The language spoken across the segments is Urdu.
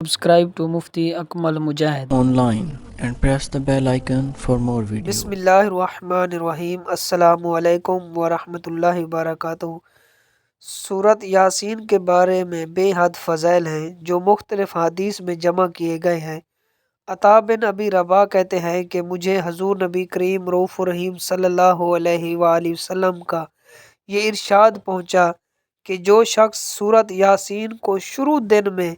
Subscribe to Mufti Akmal Mujahid online and press the bell icon for more videos. بسم اللہ الرحمن الرحیم۔ السلام علیکم ورحمۃ اللہ وبرکاتہ۔ سورۃ یاسین کے بارے میں بے حد فضائل ہیں جو مختلف حدیث میں جمع کیے گئے ہیں۔ عطا بن ابی رباح کہتے ہیں کہ مجھے حضور نبی کریم رؤوف الرحیم صلی اللہ علیہ وآلہ وسلم کا یہ ارشاد پہنچا کہ جو شخص سورۃ یاسین کو شروع دن میں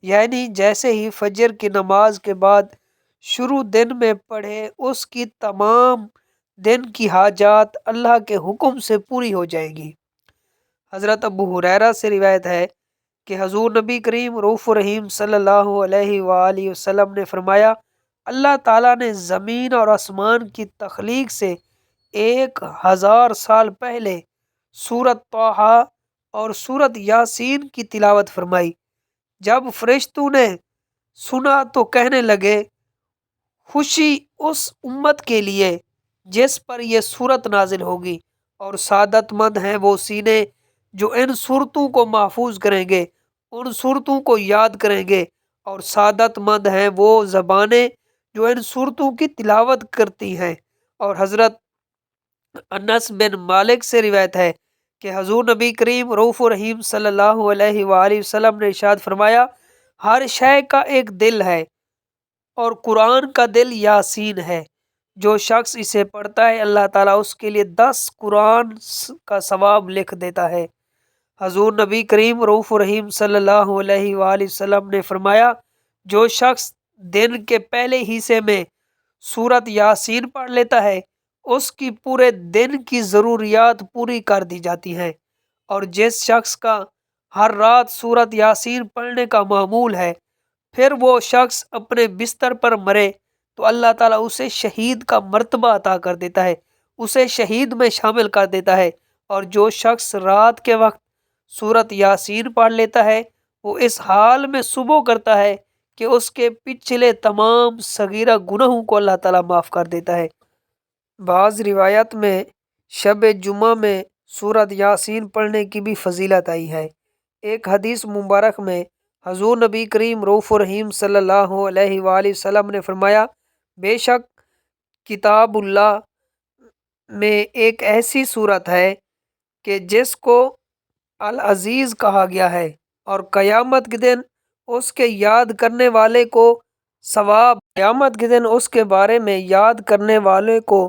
یعنی جیسے ہی فجر کی نماز کے بعد شروع دن میں پڑھے اس کی تمام دن کی حاجات اللہ کے حکم سے پوری ہو جائے گی۔ حضرت ابو ہریرہ سے روایت ہے کہ حضور نبی کریم رؤوف الرحیم صلی اللہ علیہ وآلہ وسلم نے فرمایا، اللہ تعالیٰ نے زمین اور آسمان کی تخلیق سے 1000 سال پہلے سورۃ طٰہٰ اور سورۃ یاسین کی تلاوت فرمائی۔ جب فرشتوں نے سنا تو کہنے لگے، خوشی اس امت کے لیے جس پر یہ صورت نازل ہوگی، اور سعادت مند ہیں وہ سینے جو ان صورتوں کو محفوظ کریں گے، ان صورتوں کو یاد کریں گے، اور سعادت مند ہیں وہ زبانیں جو ان صورتوں کی تلاوت کرتی ہیں۔ اور حضرت انس بن مالک سے روایت ہے کہ حضور نبی کریم رؤوف الرحیم صلی اللہ علیہ وآلہ وسلم نے ارشاد فرمایا، ہر شے کا ایک دل ہے اور قرآن کا دل یاسین ہے۔ جو شخص اسے پڑھتا ہے اللہ تعالیٰ اس کے لیے 10 قرآن کا ثواب لکھ دیتا ہے۔ حضور نبی کریم رؤوف الرحیم صلی اللہ علیہ وآلہ وسلم نے فرمایا، جو شخص دن کے پہلے حصے میں سورۃ یاسین پڑھ لیتا ہے اس کی پورے دن کی ضروریات پوری کر دی جاتی ہیں، اور جس شخص کا ہر رات سورۃ یاسین پڑھنے کا معمول ہے پھر وہ شخص اپنے بستر پر مرے تو اللہ تعالیٰ اسے شہید کا مرتبہ عطا کر دیتا ہے، اسے شہید میں شامل کر دیتا ہے۔ اور جو شخص رات کے وقت سورۃ یاسین پڑھ لیتا ہے وہ اس حال میں صبح کرتا ہے کہ اس کے پچھلے تمام صغیرہ گناہوں کو اللہ تعالیٰ معاف کر دیتا ہے۔ بعض روایت میں شب جمعہ میں سورۃ یاسین پڑھنے کی بھی فضیلت آئی ہے۔ ایک حدیث مبارک میں حضور نبی کریم رؤوف الرحیم صلی اللہ علیہ وآلہ وسلم نے فرمایا، بے شک کتاب اللہ میں ایک ایسی صورت ہے کہ جس کو العزیز کہا گیا ہے، اور قیامت کے دن اس کے یاد کرنے والے کو ثواب، قیامت کے دن اس کے بارے میں یاد کرنے والے کو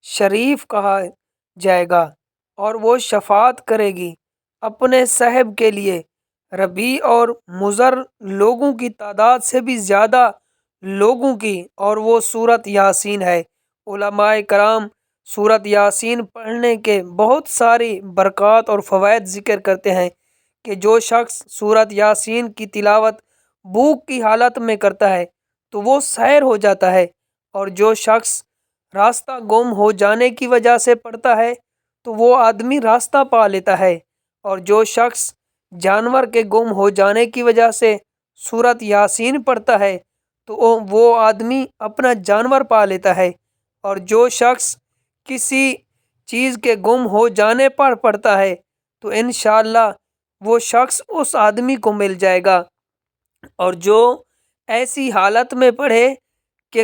شریف کہا جائے گا، اور وہ شفاعت کرے گی اپنے صاحب کے لیے۔ ربیع اور مضر لوگوں کی تعداد سے بھی زیادہ لوگوں کی، اور وہ سورۃ یاسین ہے۔ علماء کرام سورۃ یاسین پڑھنے کے بہت ساری برکات اور فوائد ذکر کرتے ہیں کہ جو شخص سورۃ یاسین کی تلاوت بھوک کی حالت میں کرتا ہے تو وہ سحر ہو جاتا ہے، اور جو شخص راستہ گم ہو جانے کی وجہ سے پڑھتا ہے تو وہ آدمی راستہ پا لیتا ہے، اور جو شخص جانور کے گم ہو جانے کی وجہ سے سورۃ یاسین پڑھتا ہے تو وہ آدمی اپنا جانور پا لیتا ہے، اور جو شخص کسی چیز کے گم ہو جانے پر پڑھتا ہے تو انشاءاللہ وہ شخص اس آدمی کو مل جائے گا، اور جو ایسی حالت میں پڑھے کہ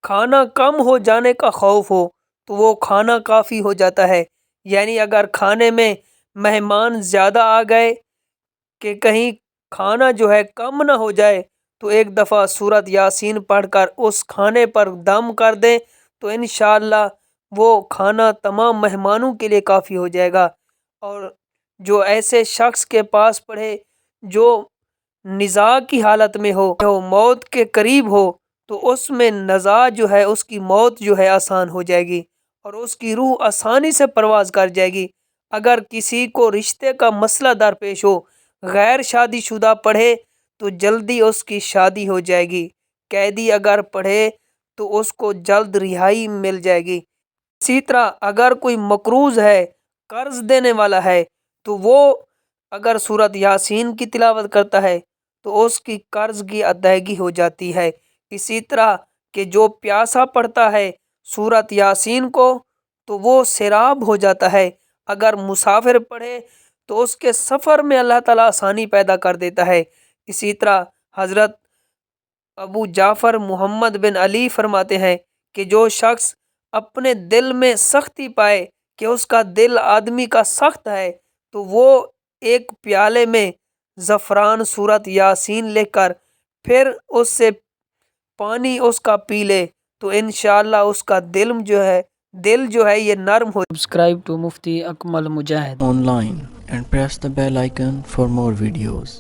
کھانا کم ہو جانے کا خوف ہو تو وہ کھانا کافی ہو جاتا ہے، یعنی اگر کھانے میں مہمان زیادہ آ گئے کہ کہیں کھانا جو ہے کم نہ ہو جائے تو ایک دفعہ سورۃ یاسین پڑھ کر اس کھانے پر دم کر دیں تو انشاءاللہ وہ کھانا تمام مہمانوں کے لیے کافی ہو جائے گا۔ اور جو ایسے شخص کے پاس پڑھے جو نزاع کی حالت میں ہو، موت کے قریب ہو، تو اس میں نزاع جو ہے اس کی موت جو ہے آسان ہو جائے گی اور اس کی روح آسانی سے پرواز کر جائے گی۔ اگر کسی کو رشتے کا مسئلہ درپیش ہو، غیر شادی شدہ پڑھے تو جلدی اس کی شادی ہو جائے گی، قیدی اگر پڑھے تو اس کو جلد رہائی مل جائے گی۔ اسی طرح اگر کوئی مقروض ہے، قرض دینے والا ہے، تو وہ اگر سورۃ یاسین کی تلاوت کرتا ہے تو اس کی قرض کی ادائیگی ہو جاتی ہے۔ اسی طرح کہ جو پیاسا پڑھتا ہے سورۃ یاسین کو تو وہ سیراب ہو جاتا ہے۔ اگر مسافر پڑھے تو اس کے سفر میں اللہ تعالیٰ آسانی پیدا کر دیتا ہے۔ اسی طرح حضرت ابو جعفر محمد بن علی فرماتے ہیں کہ جو شخص اپنے دل میں سختی پائے کہ اس کا دل آدمی کا سخت ہے تو وہ ایک پیالے میں زعفران سورت یاسین لے کر پھر اس سے پانی اس کا پی لے تو انشاءاللہ اس کا دل جو ہے یہ نرم ہو. Subscribe to Mufti Akmal Mujahid online and press the bell icon for more videos.